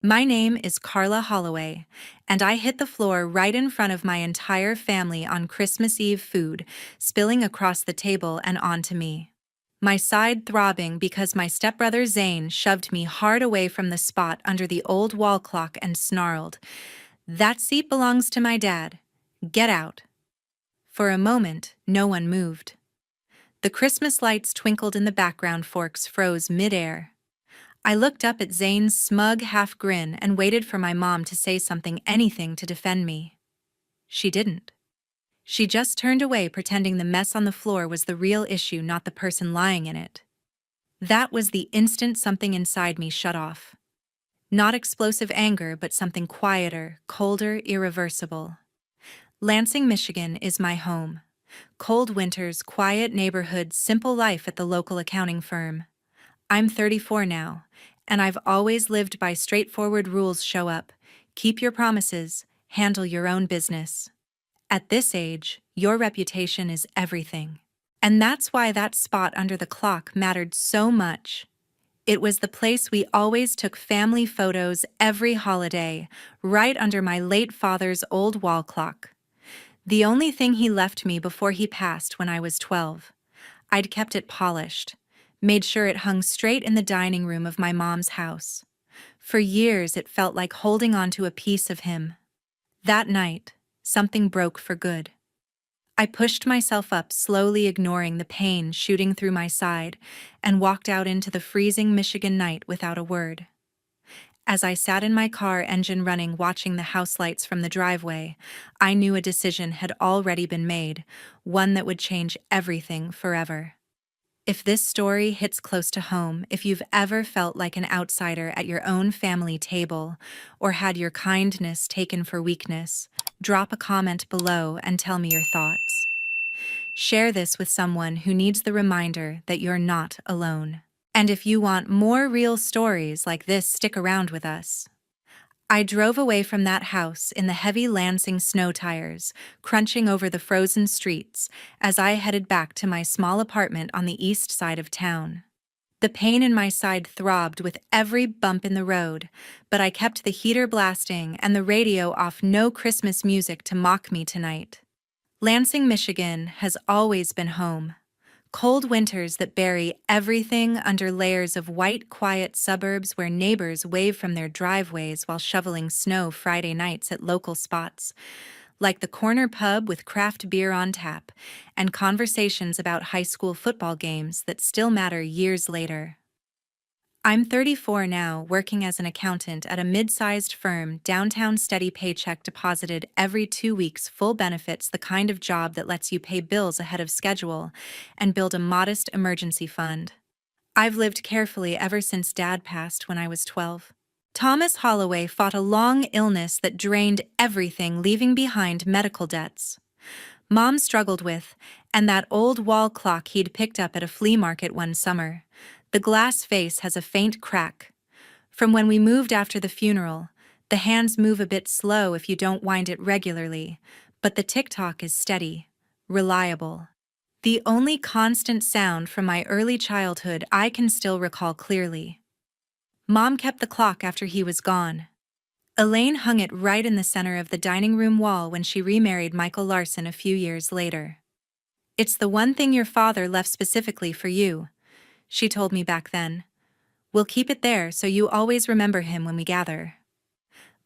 My name is Carla Holloway, and I hit the floor right in front of my entire family on Christmas Eve food, spilling across the table and onto me. My side throbbing because my stepbrother Zane shoved me hard away from the spot under the old wall clock and snarled, "That seat belongs to my dad. Get out." For a moment, no one moved. The Christmas lights twinkled in the background, forks froze midair. I looked up at Zane's smug half grin and waited for my mom to say anything to defend me. She didn't. She just turned away, pretending the mess on the floor was the real issue, not the person lying in it. That was the instant something inside me shut off. Not explosive anger, but something quieter, colder, irreversible. Lansing, Michigan is my home. Cold winters, quiet neighborhoods, simple life at the local accounting firm. I'm 34 now, and I've always lived by straightforward rules: show up, keep your promises, handle your own business. At this age, your reputation is everything. And that's why that spot under the clock mattered so much. It was the place we always took family photos every holiday, right under my late father's old wall clock. The only thing he left me before he passed when I was 12. I'd kept it polished, made sure it hung straight in the dining room of my mom's house. For years, it felt like holding on to a piece of him. That night, something broke for good. I pushed myself up, slowly ignoring the pain shooting through my side, and walked out into the freezing Michigan night without a word. As I sat in my car, engine running, watching the house lights from the driveway, I knew a decision had already been made, one that would change everything forever. If this story hits close to home, if you've ever felt like an outsider at your own family table, or had your kindness taken for weakness, drop a comment below and tell me your thoughts. Share this with someone who needs the reminder that you're not alone. And if you want more real stories like this, stick around with us. I drove away from that house in the heavy Lansing snow tires, crunching over the frozen streets as I headed back to my small apartment on the east side of town. The pain in my side throbbed with every bump in the road, but I kept the heater blasting and the radio off. No Christmas music to mock me tonight. Lansing, Michigan has always been home. Cold winters that bury everything under layers of white, quiet suburbs where neighbors wave from their driveways while shoveling snow Friday nights at local spots, like the corner pub with craft beer on tap and conversations about high school football games that still matter years later. I'm 34 now, working as an accountant at a mid-sized firm downtown, steady paycheck deposited every 2 weeks, full benefits, the kind of job that lets you pay bills ahead of schedule and build a modest emergency fund. I've lived carefully ever since Dad passed when I was 12. Thomas Holloway fought a long illness that drained everything, leaving behind medical debts Mom struggled with, and that old wall clock he'd picked up at a flea market one summer. The glass face has a faint crack. From when we moved after the funeral, the hands move a bit slow if you don't wind it regularly, but the tick-tock is steady, reliable. The only constant sound from my early childhood I can still recall clearly. Mom kept the clock after he was gone. Elaine hung it right in the center of the dining room wall when she remarried Michael Larson a few years later. "It's the one thing your father left specifically for you," she told me back then. "We'll keep it there so you always remember him when we gather."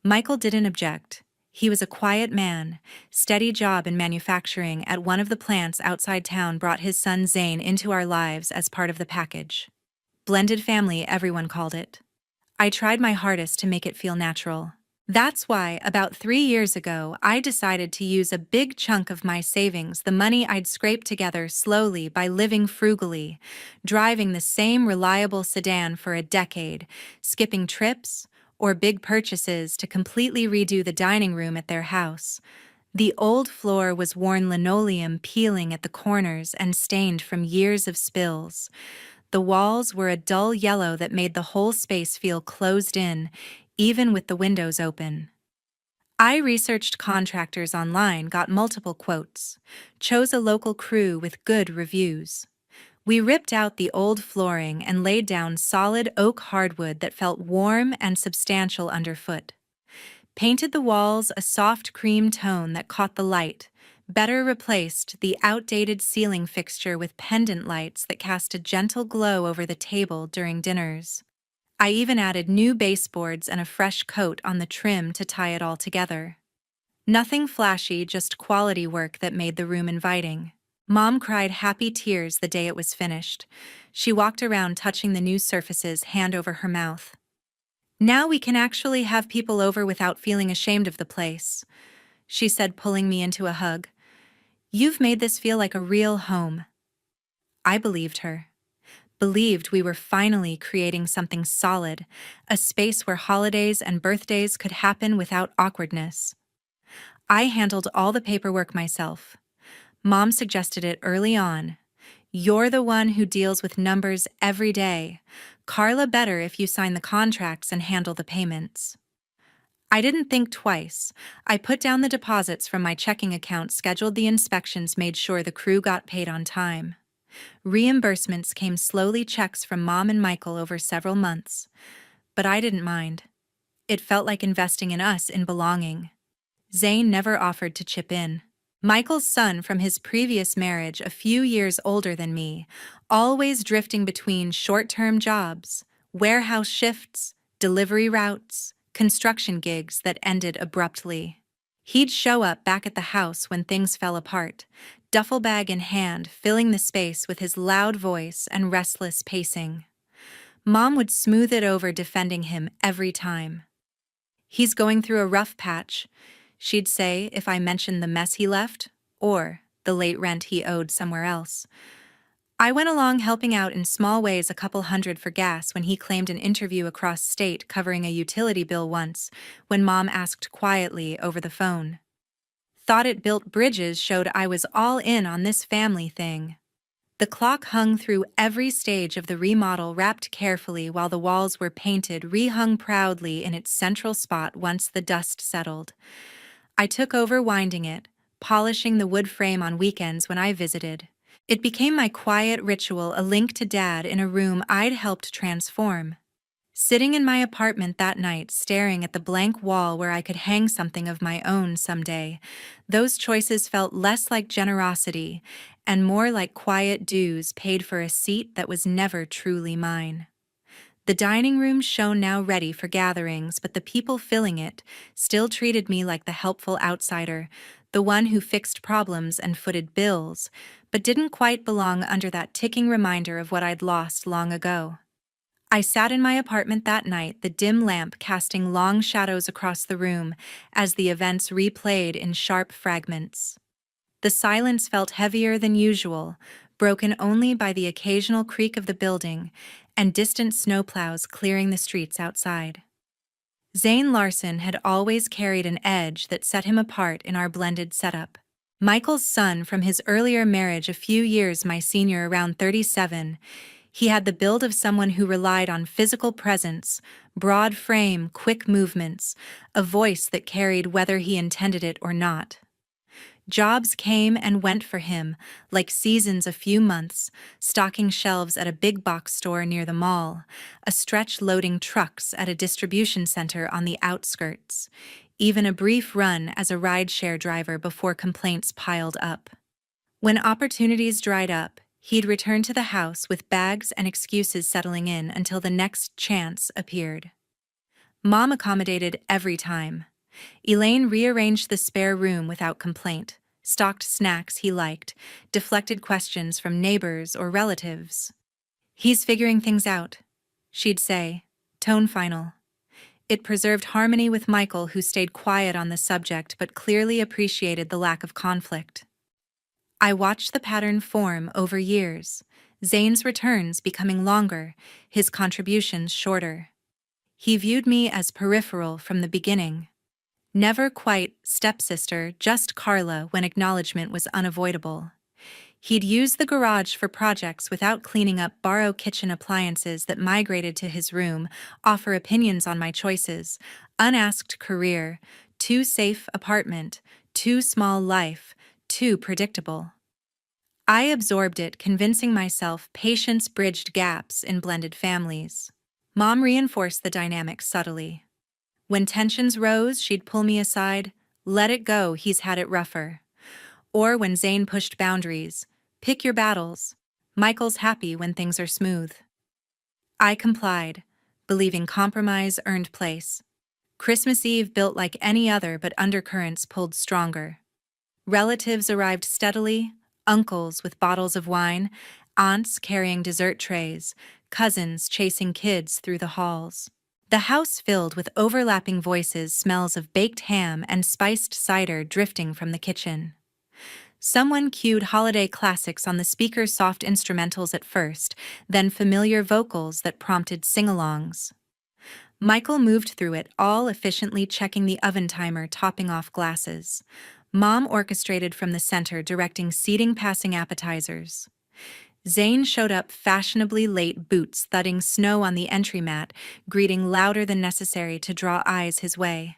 Michael didn't object. He was a quiet man. Steady job in manufacturing at one of the plants outside town brought his son Zane into our lives as part of the package. Blended family, everyone called it. I tried my hardest to make it feel natural. That's why, about 3 years ago, I decided to use a big chunk of my savings, the money I'd scraped together slowly by living frugally, driving the same reliable sedan for a decade, skipping trips or big purchases to completely redo the dining room at their house. The old floor was worn linoleum, peeling at the corners and stained from years of spills. The walls were a dull yellow that made the whole space feel closed in, even with the windows open. I researched contractors online, got multiple quotes, chose a local crew with good reviews. We ripped out the old flooring and laid down solid oak hardwood that felt warm and substantial underfoot. Painted the walls a soft cream tone that caught the light, better replaced the outdated ceiling fixture with pendant lights that cast a gentle glow over the table during dinners. I even added new baseboards and a fresh coat on the trim to tie it all together. Nothing flashy, just quality work that made the room inviting. Mom cried happy tears the day it was finished. She walked around touching the new surfaces, hand over her mouth. "Now we can actually have people over without feeling ashamed of the place," she said, pulling me into a hug. "You've made this feel like a real home." I believed her. Believed we were finally creating something solid, a space where holidays and birthdays could happen without awkwardness. I handled all the paperwork myself. Mom suggested it early on. "You're the one who deals with numbers every day. Carla better if you sign the contracts and handle the payments." I didn't think twice. I put down the deposits from my checking account, scheduled the inspections, made sure the crew got paid on time. Reimbursements came slowly, checks from Mom and Michael over several months. But I didn't mind. It felt like investing in us, in belonging. Zane never offered to chip in. Michael's son from his previous marriage, a few years older than me, always drifting between short-term jobs, warehouse shifts, delivery routes, construction gigs that ended abruptly. He'd show up back at the house when things fell apart, duffel bag in hand, filling the space with his loud voice and restless pacing. Mom would smooth it over, defending him every time. "He's going through a rough patch," she'd say if I mentioned the mess he left, or the late rent he owed somewhere else. I went along, helping out in small ways, a couple hundred for gas when he claimed an interview across state covering a utility bill once, when Mom asked quietly over the phone. Thought it built bridges, showed I was all in on this family thing. The clock hung through every stage of the remodel, wrapped carefully while the walls were painted, rehung proudly in its central spot once the dust settled. I took over winding it, polishing the wood frame on weekends when I visited. It became my quiet ritual, a link to Dad in a room I'd helped transform. Sitting in my apartment that night, staring at the blank wall where I could hang something of my own someday, those choices felt less like generosity and more like quiet dues paid for a seat that was never truly mine. The dining room shone, now ready for gatherings, but the people filling it still treated me like the helpful outsider, the one who fixed problems and footed bills, but didn't quite belong under that ticking reminder of what I'd lost long ago. I sat in my apartment that night, the dim lamp casting long shadows across the room as the events replayed in sharp fragments. The silence felt heavier than usual, broken only by the occasional creak of the building and distant snowplows clearing the streets outside. Zane Larson had always carried an edge that set him apart in our blended setup. Michael's son from his earlier marriage, a few years my senior, around 37, he had the build of someone who relied on physical presence, broad frame, quick movements, a voice that carried whether he intended it or not. Jobs came and went for him, like seasons, a few months, stocking shelves at a big box store near the mall, a stretch loading trucks at a distribution center on the outskirts, even a brief run as a rideshare driver before complaints piled up. When opportunities dried up, he'd return to the house with bags and excuses, settling in until the next chance appeared. Mom accommodated every time. Elaine rearranged the spare room without complaint, stocked snacks he liked, deflected questions from neighbors or relatives. "He's figuring things out," she'd say, tone final. It preserved harmony with Michael, who stayed quiet on the subject but clearly appreciated the lack of conflict. I watched the pattern form over years, Zane's returns becoming longer, his contributions shorter. He viewed me as peripheral from the beginning. Never quite stepsister, just Carla when acknowledgement was unavoidable. He'd use the garage for projects without cleaning up, borrow kitchen appliances that migrated to his room, offer opinions on my choices, unasked career, too safe apartment, too small life, too predictable. I absorbed it, convincing myself patience bridged gaps in blended families. Mom reinforced the dynamic subtly. When tensions rose, she'd pull me aside, "Let it go, he's had it rougher." Or when Zane pushed boundaries, "Pick your battles. Michael's happy when things are smooth." I complied, believing compromise earned place. Christmas Eve built like any other, but undercurrents pulled stronger. Relatives arrived steadily, uncles with bottles of wine, aunts carrying dessert trays, cousins chasing kids through the halls. The house filled with overlapping voices, smells of baked ham and spiced cider drifting from the kitchen. Someone cued holiday classics on the speaker's soft instrumentals at first, then familiar vocals that prompted sing-alongs. Michael moved through it all, efficiently checking the oven timer, topping off glasses. Mom orchestrated from the center, directing seating, passing appetizers. Zane showed up fashionably late, boots thudding snow on the entry mat, greeting louder than necessary to draw eyes his way.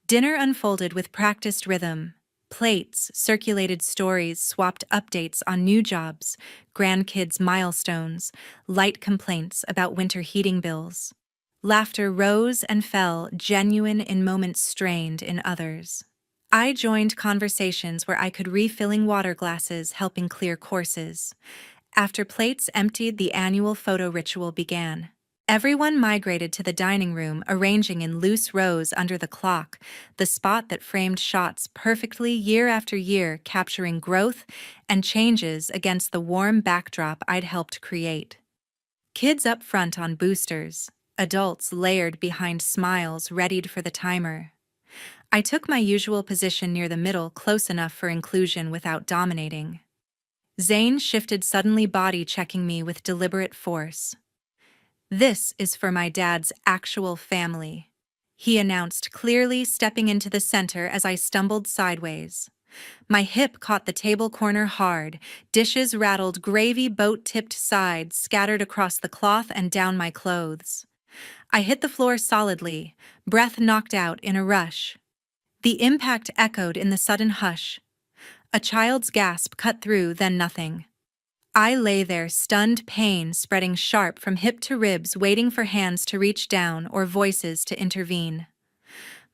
Dinner unfolded with practiced rhythm. Plates circulated stories, swapped updates on new jobs, grandkids' milestones, light complaints about winter heating bills. Laughter rose and fell, genuine in moments, strained in others. I joined conversations where I could refilling water glasses, helping clear courses. After plates emptied, the annual photo ritual began. Everyone migrated to the dining room, arranging in loose rows under the clock, the spot that framed shots perfectly year after year, capturing growth and changes against the warm backdrop I'd helped create. Kids up front on boosters, adults layered behind smiles, readied for the timer. I took my usual position near the middle, close enough for inclusion without dominating. Zane shifted suddenly, body checking me with deliberate force. "This is for my dad's actual family," he announced clearly, stepping into the center as I stumbled sideways. My hip caught the table corner hard, dishes rattled, gravy boat-tipped sides scattered across the cloth and down my clothes. I hit the floor solidly, breath knocked out in a rush. The impact echoed in the sudden hush. A child's gasp cut through, then nothing. I lay there, stunned, pain spreading sharp from hip to ribs, waiting for hands to reach down or voices to intervene.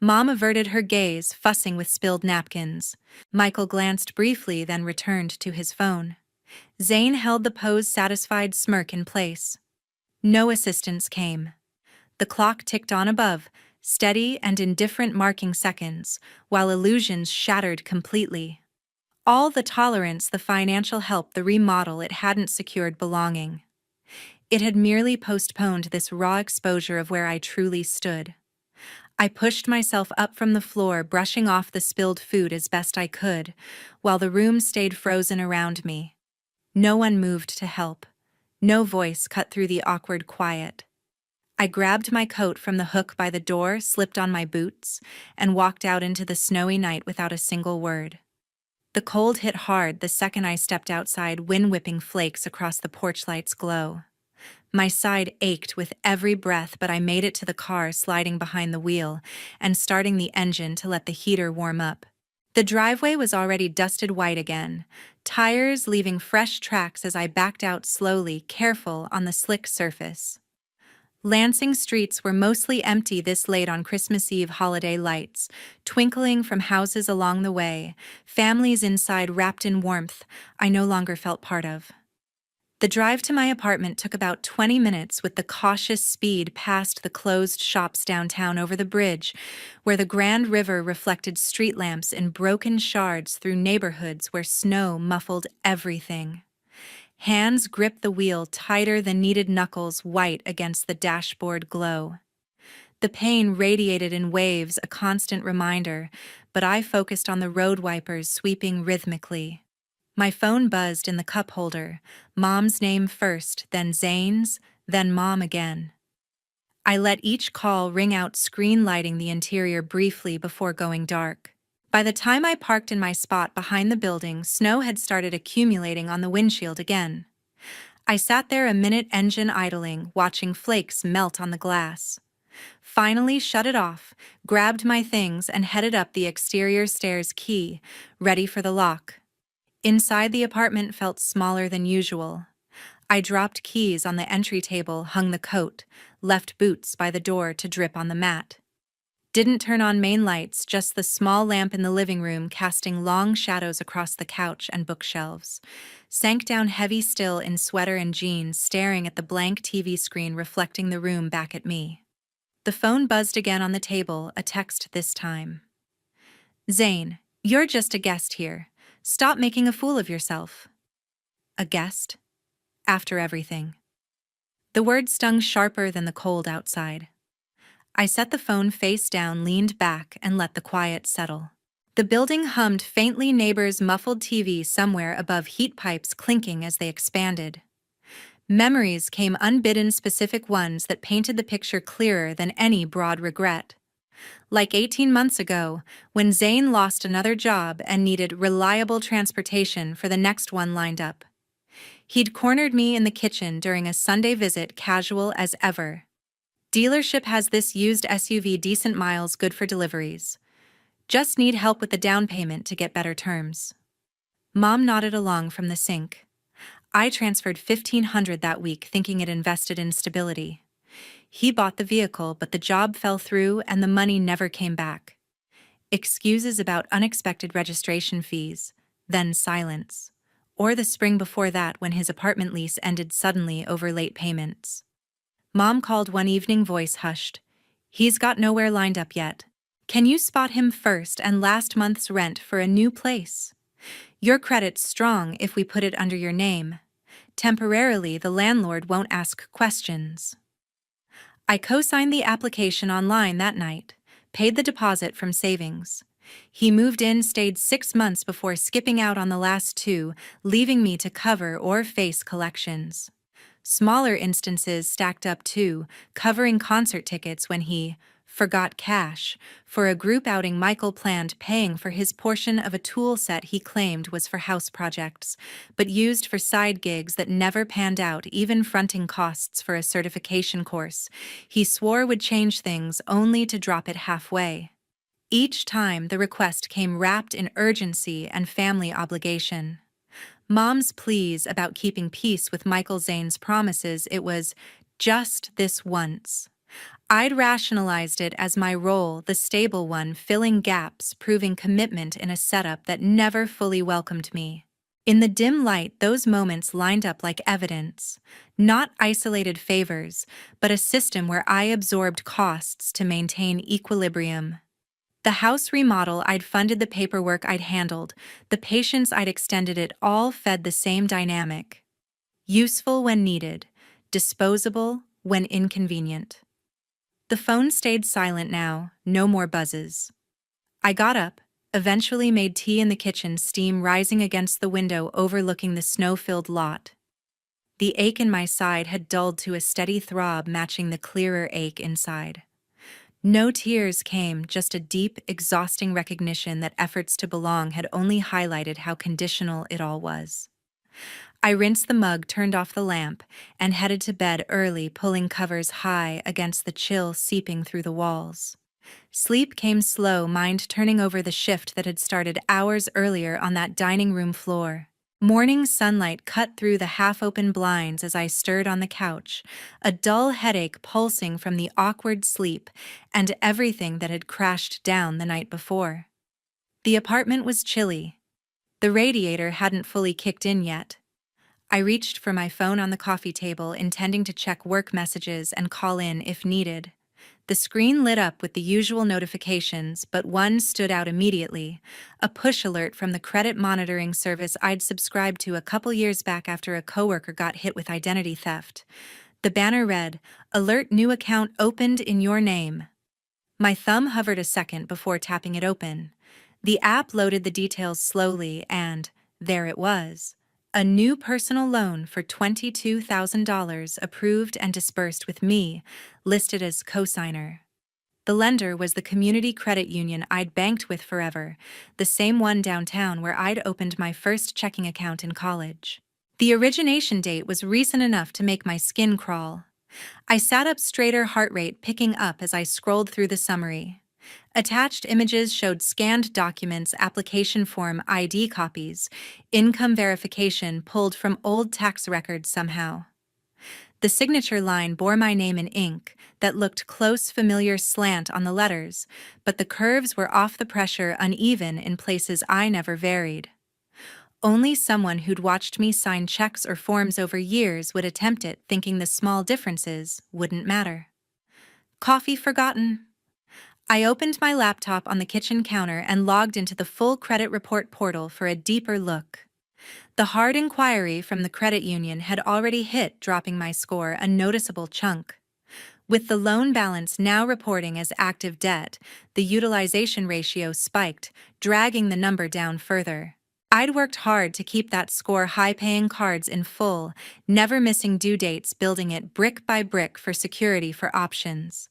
Mom averted her gaze, fussing with spilled napkins. Michael glanced briefly, then returned to his phone. Zane held the posed, satisfied smirk in place. No assistance came. The clock ticked on above, steady and indifferent, marking seconds, while illusions shattered completely. All the tolerance, the financial help, the remodel, it hadn't secured belonging. It had merely postponed this raw exposure of where I truly stood. I pushed myself up from the floor, brushing off the spilled food as best I could, while the room stayed frozen around me. No one moved to help. No voice cut through the awkward quiet. I grabbed my coat from the hook by the door, slipped on my boots, and walked out into the snowy night without a single word. The cold hit hard the second I stepped outside, wind whipping flakes across the porch light's glow. My side ached with every breath, but I made it to the car, sliding behind the wheel and starting the engine to let the heater warm up. The driveway was already dusted white again, tires leaving fresh tracks as I backed out slowly, careful on the slick surface. Lansing streets were mostly empty this late on Christmas Eve, holiday lights twinkling from houses along the way, families inside wrapped in warmth I no longer felt part of. The drive to my apartment took about 20 minutes with the cautious speed past the closed shops downtown, over the bridge, where the Grand River reflected street lamps in broken shards through neighborhoods where snow muffled everything. Hands gripped the wheel tighter than needed, knuckles white against the dashboard glow. The pain radiated in waves, a constant reminder, but I focused on the road wipers sweeping rhythmically. My phone buzzed in the cup holder, Mom's name first, then Zane's, then Mom again. I let each call ring out, screen lighting the interior briefly before going dark. By the time I parked in my spot behind the building, snow had started accumulating on the windshield again. I sat there a minute, engine idling, watching flakes melt on the glass. Finally shut it off, grabbed my things, and headed up the exterior stairs, key ready for the lock. Inside, the apartment felt smaller than usual. I dropped keys on the entry table, hung the coat, left boots by the door to drip on the mat. Didn't turn on main lights, just the small lamp in the living room casting long shadows across the couch and bookshelves. Sank down heavy still in sweater and jeans, staring at the blank TV screen reflecting the room back at me. The phone buzzed again on the table, a text this time. "Zane, you're just a guest here. Stop making a fool of yourself." A guest? After everything. The word stung sharper than the cold outside. I set the phone face down, leaned back, and let the quiet settle. The building hummed faintly, neighbors' muffled TV somewhere above, heat pipes clinking as they expanded. Memories came unbidden, specific ones that painted the picture clearer than any broad regret. Like 18 months ago, when Zane lost another job and needed reliable transportation for the next one lined up. He'd cornered me in the kitchen during a Sunday visit, casual as ever. "Dealership has this used SUV, decent miles, good for deliveries. Just need help with the down payment to get better terms." Mom nodded along from the sink. "I transferred $1,500 that week, thinking it invested in stability. He bought the vehicle, but the job fell through and the money never came back." Excuses about unexpected registration fees, then silence. Or the spring before that, when his apartment lease ended suddenly over late payments. Mom called one evening, voice hushed. "He's got nowhere lined up yet. Can you spot him first and last month's rent for a new place? Your credit's strong if we put it under your name. Temporarily, the landlord won't ask questions." I co-signed the application online that night, paid the deposit from savings. He moved in, stayed 6 months before skipping out on the last 2, leaving me to cover or face collections. Smaller instances stacked up too, covering concert tickets when he forgot cash for a group outing Michael planned, paying for his portion of a tool set he claimed was for house projects, but used for side gigs that never panned out, even fronting costs for a certification course he swore would change things, only to drop it halfway. Each time, the request came wrapped in urgency and family obligation. Mom's pleas about keeping peace with Michael, Zane's promises it was just this once. I'd rationalized it as my role, the stable one, filling gaps, proving commitment in a setup that never fully welcomed me. In the dim light, those moments lined up like evidence, not isolated favors, but a system where I absorbed costs to maintain equilibrium. The house remodel I'd funded, the paperwork I'd handled, the patience I'd extended, it all fed the same dynamic. Useful when needed, disposable when inconvenient. The phone stayed silent now, no more buzzes. I got up, eventually made tea in the kitchen, steam rising against the window overlooking the snow-filled lot. The ache in my side had dulled to a steady throb, matching the clearer ache inside. No tears came, just a deep, exhausting recognition that efforts to belong had only highlighted how conditional it all was. I rinsed the mug, turned off the lamp, and headed to bed early, pulling covers high against the chill seeping through the walls. Sleep came slow, mind turning over the shift that had started hours earlier on that dining room floor. Morning sunlight cut through the half-open blinds as I stirred on the couch, a dull headache pulsing from the awkward sleep and everything that had crashed down the night before. The apartment was chilly. The radiator hadn't fully kicked in yet. I reached for my phone on the coffee table, intending to check work messages and call in if needed. The screen lit up with the usual notifications, but one stood out immediately, a push alert from the credit monitoring service I'd subscribed to a couple years back after a coworker got hit with identity theft. The banner read, "Alert, new account opened in your name." My thumb hovered a second before tapping it open. The app loaded the details slowly, and there it was. A new personal loan for $22,000 approved and disbursed with me, listed as cosigner. The lender was the community credit union I'd banked with forever, the same one downtown where I'd opened my first checking account in college. The origination date was recent enough to make my skin crawl. I sat up straighter, heart rate picking up as I scrolled through the summary. Attached images showed scanned documents, application form ID copies, income verification pulled from old tax records somehow. The signature line bore my name in ink that looked close, familiar slant on the letters, but the curves were off the pressure, uneven in places I never varied. Only someone who'd watched me sign checks or forms over years would attempt it, thinking the small differences wouldn't matter. Coffee forgotten. I opened my laptop on the kitchen counter and logged into the full credit report portal for a deeper look. The hard inquiry from the credit union had already hit, dropping my score a noticeable chunk. With the loan balance now reporting as active debt, the utilization ratio spiked, dragging the number down further. I'd worked hard to keep that score high, paying cards in full, never missing due dates, building it brick by brick for security for options.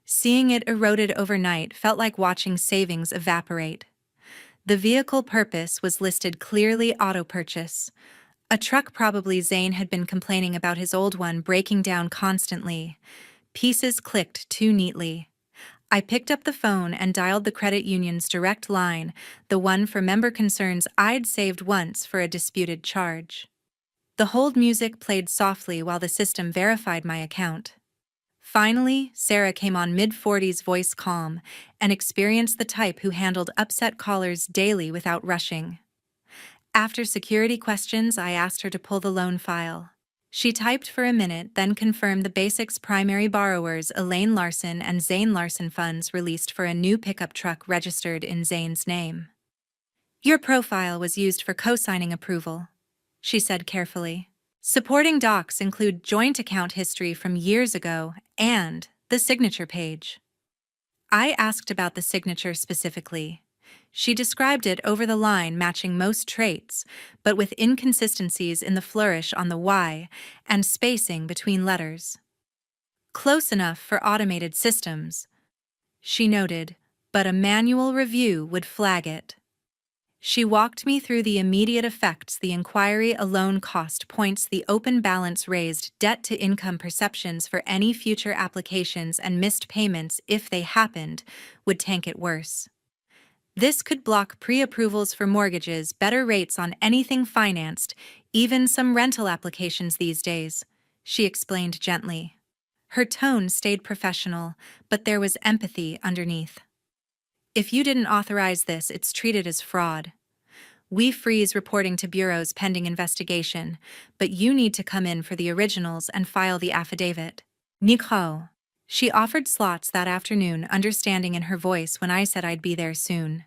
Seeing it eroded overnight felt like watching savings evaporate. The vehicle purpose was listed clearly: auto purchase. A truck, probably. Zane had been complaining about his old one breaking down constantly. Pieces clicked too neatly. I picked up the phone and dialed the credit union's direct line, the one for member concerns I'd saved once for a disputed charge. The hold music played softly while the system verified my account. Finally, Sarah came on, mid-40s, voice calm, an experienced, the type who handled upset callers daily without rushing. After security questions, I asked her to pull the loan file. She typed for a minute, then confirmed the basics: primary borrowers Elaine Larson and Zane Larson, funds released for a new pickup truck registered in Zane's name. Your profile was used for co-signing approval, she said carefully. Supporting docs include joint account history from years ago and the signature page. I asked about the signature specifically. She described it over the line, matching most traits, but with inconsistencies in the flourish on the Y and spacing between letters. Close enough for automated systems, she noted, but a manual review would flag it. She walked me through the immediate effects the inquiry alone cost: points, the open balance raised, debt to income perceptions for any future applications, and missed payments, if they happened, would tank it worse. This could block pre-approvals for mortgages, better rates on anything financed, even some rental applications these days, she explained gently. Her tone stayed professional, but there was empathy underneath. If you didn't authorize this, it's treated as fraud. We freeze reporting to bureaus pending investigation, but you need to come in for the originals and file the affidavit. Nicole. She offered slots that afternoon, understanding in her voice when I said I'd be there soon.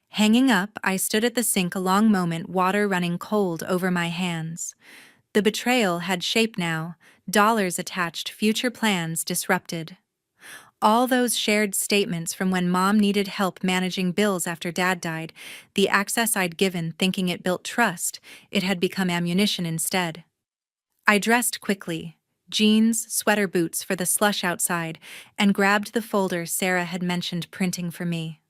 Hanging up, I stood at the sink a long moment, water running cold over my hands. The betrayal had shape now, dollars attached, future plans disrupted. All those shared statements from when Mom needed help managing bills after Dad died, the access I'd given thinking it built trust, it had become ammunition instead. I dressed quickly, jeans, sweater, boots for the slush outside, and grabbed the folder Sarah had mentioned printing for me.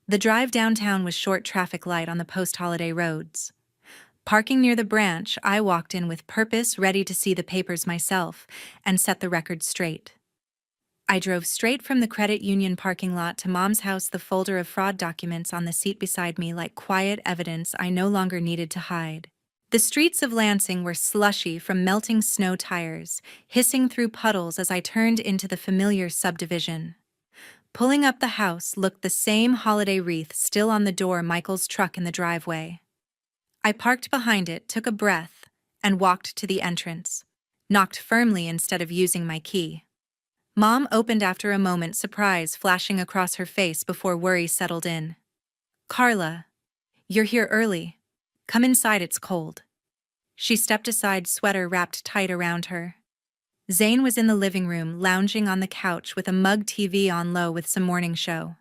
The drive downtown was short, traffic light on the post-holiday roads. Parking near the branch, I walked in with purpose, ready to see the papers myself and set the record straight. I drove straight from the credit union parking lot to Mom's house, the folder of fraud documents on the seat beside me like quiet evidence I no longer needed to hide. The streets of Lansing were slushy from melting snow tires, hissing through puddles as I turned into the familiar subdivision. Pulling up the house looked the same, holiday wreath still on the door, Michael's truck in the driveway. I parked behind it, took a breath, and walked to the entrance. Knocked firmly instead of using my key. Mom opened after a moment, surprise flashing across her face before worry settled in. Carla, you're here early. Come inside, it's cold. She stepped aside, sweater wrapped tight around her. Zane was in the living room, lounging on the couch with a mug TV on low with some morning show.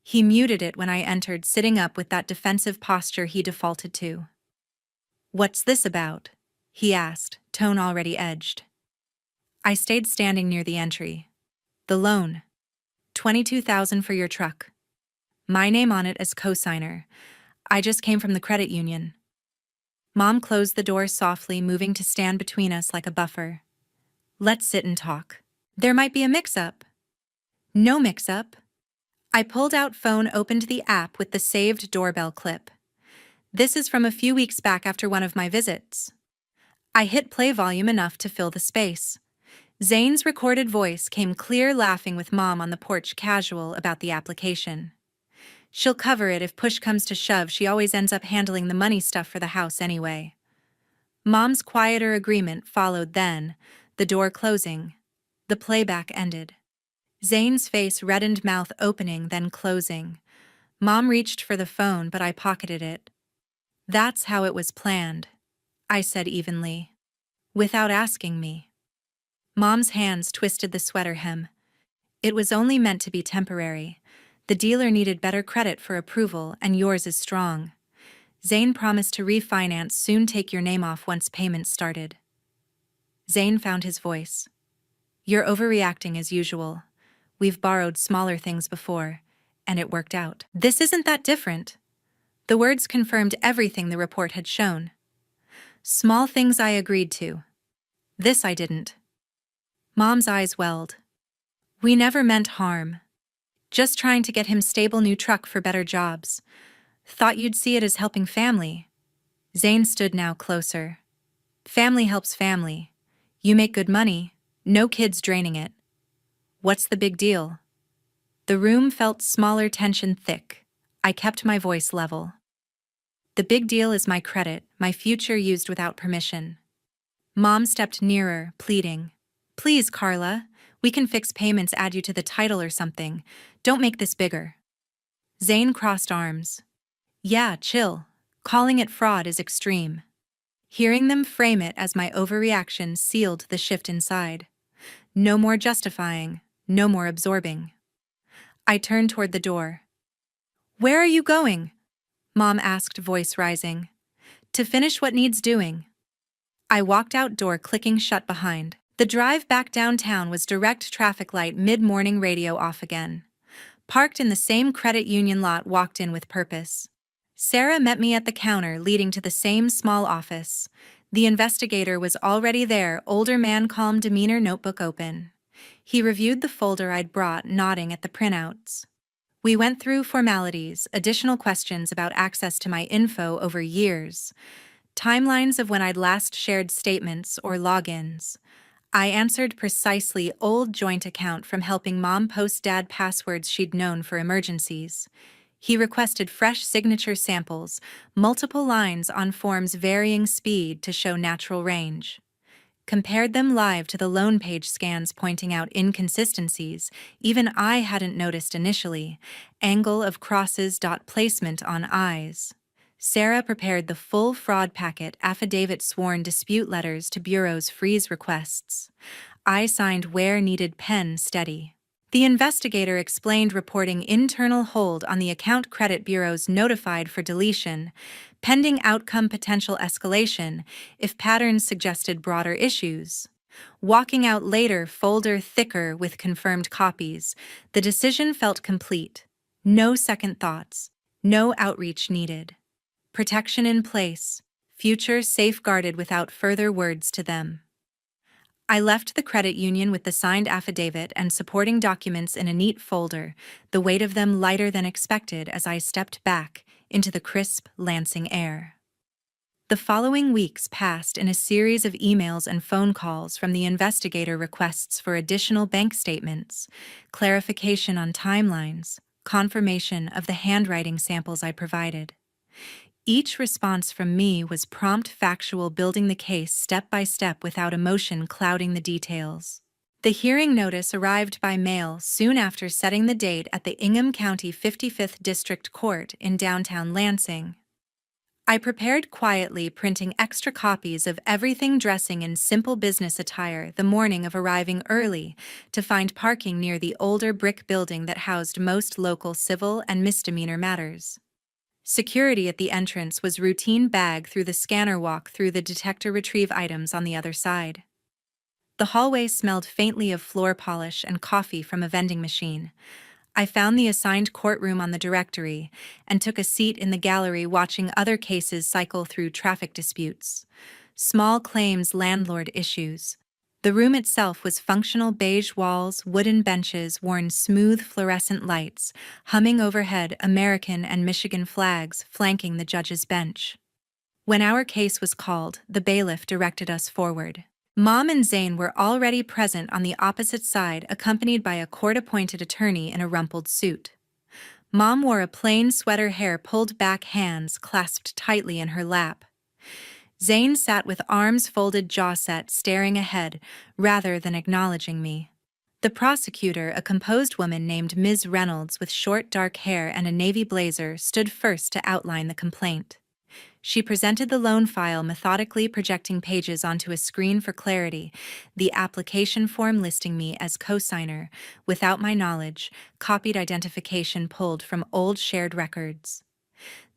He muted it when I entered, sitting up with that defensive posture he defaulted to. What's this about? He asked, tone already edged. I stayed standing near the entry. The loan. $22,000 for your truck. My name on it as co-signer. I just came from the credit union. Mom closed the door softly, moving to stand between us like a buffer. Let's sit and talk. There might be a mix-up. No mix-up. I pulled out phone, opened the app with the saved doorbell clip. This is from a few weeks back after one of my visits. I hit play volume enough to fill the space. Zane's recorded voice came clear, laughing with Mom on the porch, casual about the application. She'll cover it if push comes to shove. She always ends up handling the money stuff for the house anyway. Mom's quieter agreement followed then, the door closing. The playback ended. Zane's face reddened, mouth opening then closing. Mom reached for the phone, but I pocketed it. That's how it was planned, I said evenly. Without asking me. Mom's hands twisted the sweater hem. It was only meant to be temporary. The dealer needed better credit for approval, and yours is strong. Zane promised to refinance soon. Take your name off once payments started. Zane found his voice. You're overreacting as usual. We've borrowed smaller things before, and it worked out. This isn't that different. The words confirmed everything the report had shown. Small things I agreed to. This I didn't. Mom's eyes welled. We never meant harm. Just trying to get him stable new truck for better jobs. Thought you'd see it as helping family. Zane stood now closer. Family helps family. You make good money, no kids draining it. What's the big deal? The room felt smaller, tension thick. I kept my voice level. The big deal is my credit, my future used without permission. Mom stepped nearer, pleading. Please, Carla, we can fix payments, add you to the title or something. Don't make this bigger. Zane crossed arms. Yeah, chill. Calling it fraud is extreme. Hearing them frame it as my overreaction sealed the shift inside. No more justifying, no more absorbing. I turned toward the door. Where are you going? Mom asked, voice rising. To finish what needs doing. I walked out, door clicking shut behind. The drive back downtown was direct, traffic light, mid-morning, radio off again. Parked in the same credit union lot, walked in with purpose. Sarah met me at the counter leading to the same small office. The investigator was already there, older man, calm demeanor, notebook open. He reviewed the folder I'd brought, nodding at the printouts. We went through formalities, additional questions about access to my info over years, timelines of when I'd last shared statements or logins. I answered precisely, old joint account from helping Mom post dad, passwords she'd known for emergencies. He requested fresh signature samples, multiple lines on forms, varying speed to show natural range. Compared them live to the loan page scans, pointing out inconsistencies even I hadn't noticed initially. Angle of crosses, dot placement on eyes. Sarah prepared the full fraud packet, affidavit, sworn dispute letters to bureaus, freeze requests. I signed where needed, pen steady. The investigator explained, reporting internal hold on the account, credit bureaus notified for deletion, pending outcome, potential escalation if patterns suggested broader issues. Walking out later, folder thicker with confirmed copies. The decision felt complete. No second thoughts. No outreach needed. Protection in place. Future safeguarded without further words to them. I left the credit union with the signed affidavit and supporting documents in a neat folder, the weight of them lighter than expected as I stepped back into the crisp, Lansing air. The following weeks passed in a series of emails and phone calls from the investigator, requests for additional bank statements, clarification on timelines, confirmation of the handwriting samples I provided. Each response from me was prompt, factual, building the case step by step without emotion clouding the details. The hearing notice arrived by mail soon after, setting the date at the Ingham County 55th District Court in downtown Lansing. I prepared quietly, printing extra copies of everything, dressing in simple business attire the morning of arriving early to find parking near the older brick building that housed most local civil and misdemeanor matters. Security at the entrance was routine, bag through the scanner, walk through the detector, retrieve items on the other side. The hallway smelled faintly of floor polish and coffee from a vending machine. I found the assigned courtroom on the directory and took a seat in the gallery, watching other cases cycle through, traffic disputes, small claims, landlord issues, The room itself was functional beige walls, wooden benches worn smooth fluorescent lights, humming overhead American and Michigan flags flanking the judge's bench. When our case was called, the bailiff directed us forward. Mom and Zane were already present on the opposite side, accompanied by a court-appointed attorney in a rumpled suit. Mom wore a plain sweater, hair pulled back, hands clasped tightly in her lap. Zane sat with arms folded, jaw set, staring ahead, rather than acknowledging me. The prosecutor, a composed woman named Ms. Reynolds with short dark hair and a navy blazer, stood first to outline the complaint. She presented the loan file, methodically projecting pages onto a screen for clarity, the application form listing me as co-signer, without my knowledge, copied identification pulled from old shared records.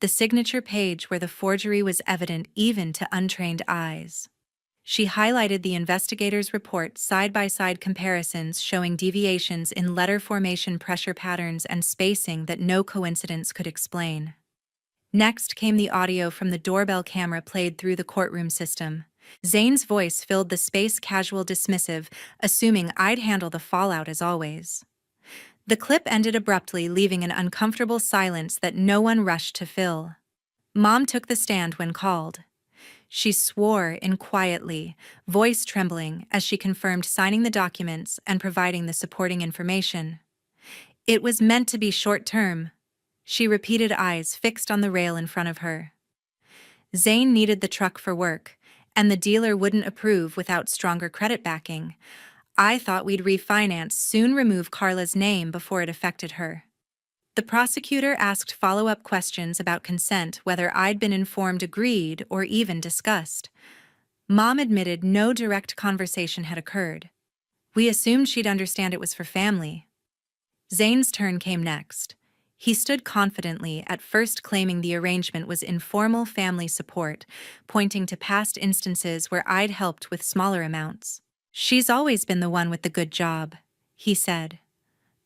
The signature page where the forgery was evident even to untrained eyes. She highlighted the investigator's report, side-by-side comparisons showing deviations in letter formation, pressure patterns, and spacing that no coincidence could explain. Next came the audio from the doorbell camera played through the courtroom system. Zane's voice filled the space, casual, dismissive, assuming I'd handle the fallout as always. The clip ended abruptly, leaving an uncomfortable silence that no one rushed to fill. Mom took the stand when called. She swore in quietly, voice trembling, as she confirmed signing the documents and providing the supporting information. It was meant to be short-term, she repeated, eyes fixed on the rail in front of her. Zane needed the truck for work, and the dealer wouldn't approve without stronger credit backing. I thought we'd refinance, soon remove Carla's name before it affected her. The prosecutor asked follow-up questions about consent, whether I'd been informed, agreed, or even discussed. Mom admitted no direct conversation had occurred. We assumed she'd understand it was for family. Zane's turn came next. He stood confidently, at first claiming the arrangement was informal family support, pointing to past instances where I'd helped with smaller amounts. She's always been the one with the good job, he said.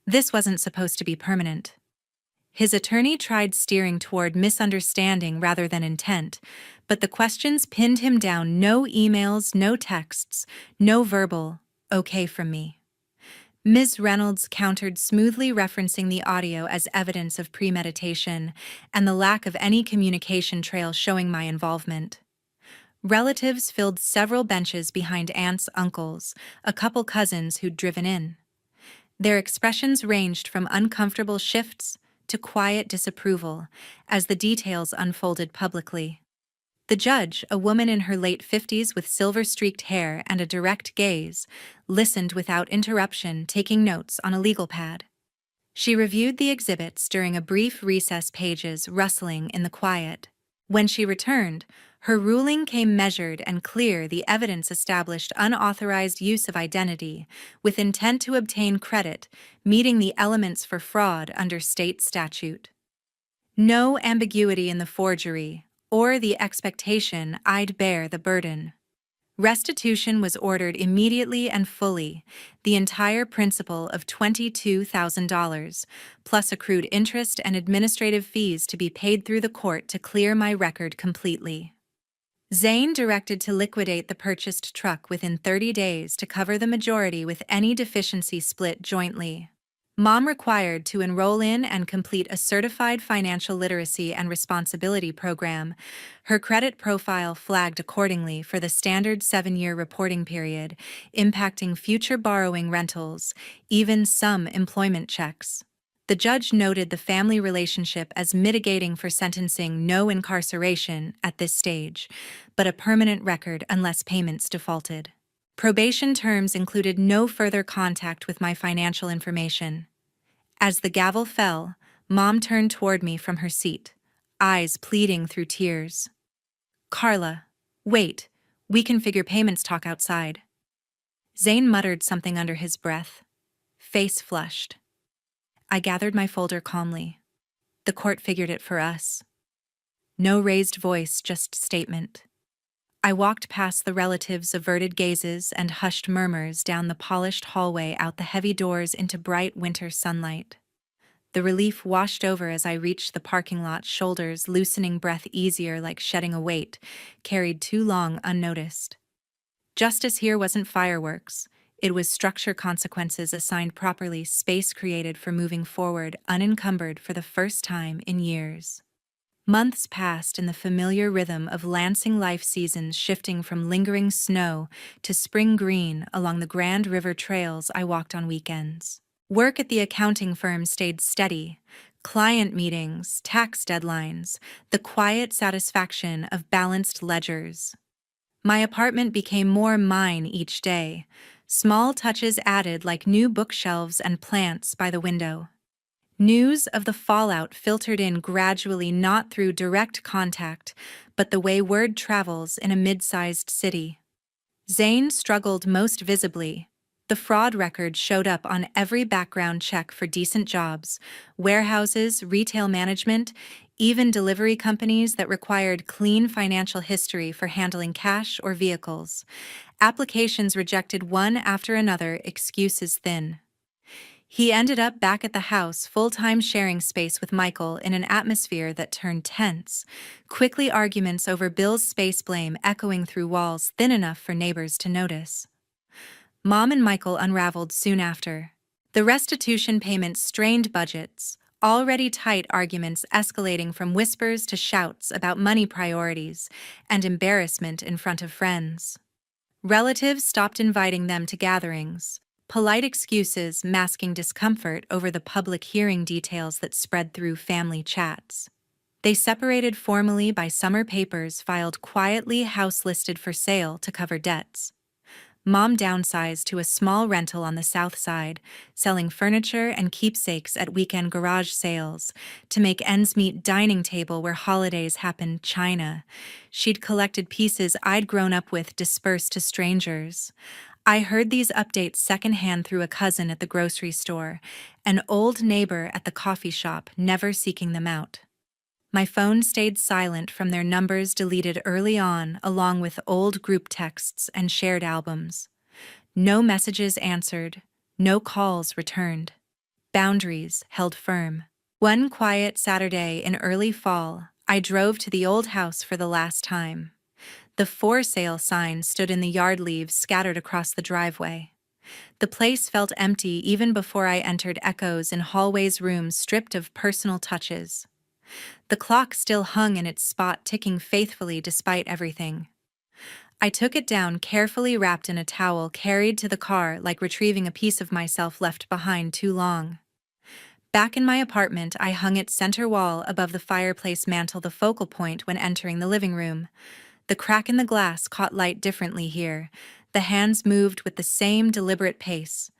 This wasn't supposed to be permanent. His attorney tried steering toward misunderstanding rather than intent, but the questions pinned him down. No emails, no texts, no verbal okay from me. Ms. Reynolds countered smoothly, referencing the audio as evidence of premeditation and the lack of any communication trail showing my involvement. Relatives filled several benches behind aunts, uncles, a couple cousins who'd driven in. Their expressions ranged from uncomfortable shifts to quiet disapproval as the details unfolded publicly. The judge, a woman in her late 50s with silver-streaked hair and a direct gaze, listened without interruption, taking notes on a legal pad. She reviewed the exhibits during a brief recess, pages rustling in the quiet. When she returned, her ruling came measured and clear. The evidence established unauthorized use of identity with intent to obtain credit, meeting the elements for fraud under state statute. No ambiguity in the forgery, or the expectation I'd bear the burden. Restitution was ordered immediately and fully, the entire principal of $22,000, plus accrued interest and administrative fees to be paid through the court to clear my record completely. Zane directed to liquidate the purchased truck within 30 days to cover the majority, with any deficiency split jointly. Mom required to enroll in and complete a certified financial literacy and responsibility program. Her credit profile flagged accordingly for the standard 7-year reporting period, impacting future borrowing, rentals, even some employment checks. The judge noted the family relationship as mitigating for sentencing. No incarceration at this stage, but a permanent record unless payments defaulted. Probation terms included no further contact with my financial information. As the gavel fell, Mom turned toward me from her seat, eyes pleading through tears. Carla, wait, we can figure payments, talk outside. Zane muttered something under his breath. Face flushed. I gathered my folder calmly. The court figured it for us. No raised voice, just statement. I walked past the relatives' averted gazes and hushed murmurs down the polished hallway, out the heavy doors into bright winter sunlight. The relief washed over as I reached the parking lot, shoulders loosening, breath easier, like shedding a weight carried too long unnoticed. Justice here wasn't fireworks. It was structure consequences assigned properly, space created for moving forward unencumbered for the first time in years. Months passed in the familiar rhythm of Lansing life seasons, shifting from lingering snow to spring green along the Grand River trails I walked on weekends. Work at the accounting firm stayed steady. Client meetings, tax deadlines, the quiet satisfaction of balanced ledgers. My apartment became more mine each day, small touches added like new bookshelves and plants by the window. News of the fallout filtered in gradually, not through direct contact, but the way word travels in a mid-sized city. Zane struggled most visibly. The fraud record showed up on every background check for decent jobs, warehouses, retail management, even delivery companies that required clean financial history for handling cash or vehicles. Applications rejected one after another, excuses thin. He ended up back at the house, full-time sharing space with Michael in an atmosphere that turned tense. Quickly arguments over Bill's space blame echoing through walls thin enough for neighbors to notice. Mom and Michael unraveled soon after. The restitution payments strained budgets, already tight arguments escalating from whispers to shouts about money priorities and embarrassment in front of friends. Relatives stopped inviting them to gatherings, polite excuses masking discomfort over the public hearing details that spread through family chats. They separated formally by summer papers filed quietly, house listed for sale to cover debts. Mom downsized to a small rental on the south side, selling furniture and keepsakes at weekend garage sales to make ends meet dining table where holidays happened. China. She'd collected pieces I'd grown up with dispersed to strangers. I heard these updates secondhand through a cousin at the grocery store, an old neighbor at the coffee shop, never seeking them out. My phone stayed silent from their numbers deleted early on, along with old group texts and shared albums. No messages answered, no calls returned. Boundaries held firm. One quiet Saturday in early fall, I drove to the old house for the last time. The for sale sign stood in the yard, leaves scattered across the driveway. The place felt empty even before I entered, echoes in hallways, rooms stripped of personal touches. The clock still hung in its spot, ticking faithfully despite everything. I took it down, carefully wrapped in a towel, carried to the car like retrieving a piece of myself left behind too long. Back in my apartment, I hung its center wall above the fireplace mantel, the focal point when entering the living room. The crack in the glass caught light differently here. The hands moved with the same deliberate pace.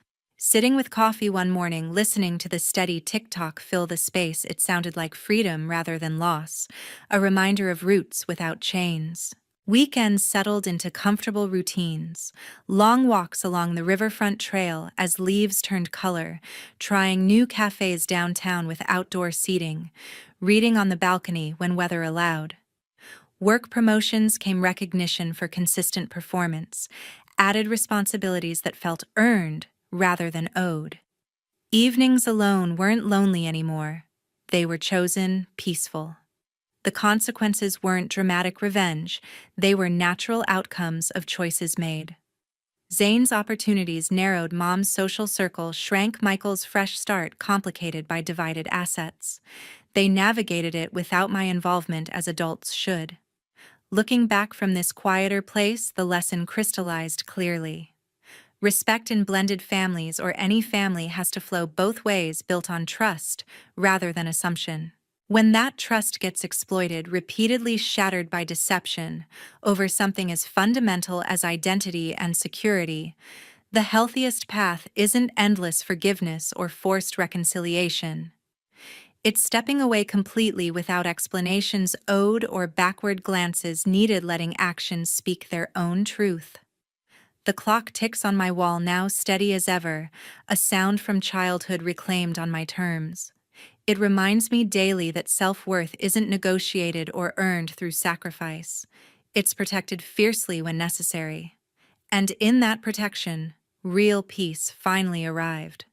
Sitting with coffee one morning, listening to the steady tick-tock fill the space, it sounded like freedom rather than loss, a reminder of roots without chains. Weekends settled into comfortable routines, long walks along the riverfront trail as leaves turned color, trying new cafes downtown with outdoor seating, reading on the balcony when weather allowed. Work promotions came recognition for consistent performance, added responsibilities that felt earned rather than owed. Evenings alone weren't lonely anymore. They were chosen, peaceful. The consequences weren't dramatic revenge, they were natural outcomes of choices made. Zane's opportunities narrowed, Mom's social circle shrank, Michael's fresh start complicated by divided assets. They navigated it without my involvement, as adults should. Looking back from this quieter place, the lesson crystallized clearly. Respect in blended families, or any family, has to flow both ways, built on trust rather than assumption. When that trust gets exploited, repeatedly shattered by deception over something as fundamental as identity and security, the healthiest path isn't endless forgiveness or forced reconciliation. It's stepping away completely without explanations owed or backward glances needed, letting actions speak their own truth. The clock ticks on my wall, now steady as ever, a sound from childhood reclaimed on my terms. It reminds me daily that self-worth isn't negotiated or earned through sacrifice. It's protected fiercely when necessary. And in that protection, real peace finally arrived.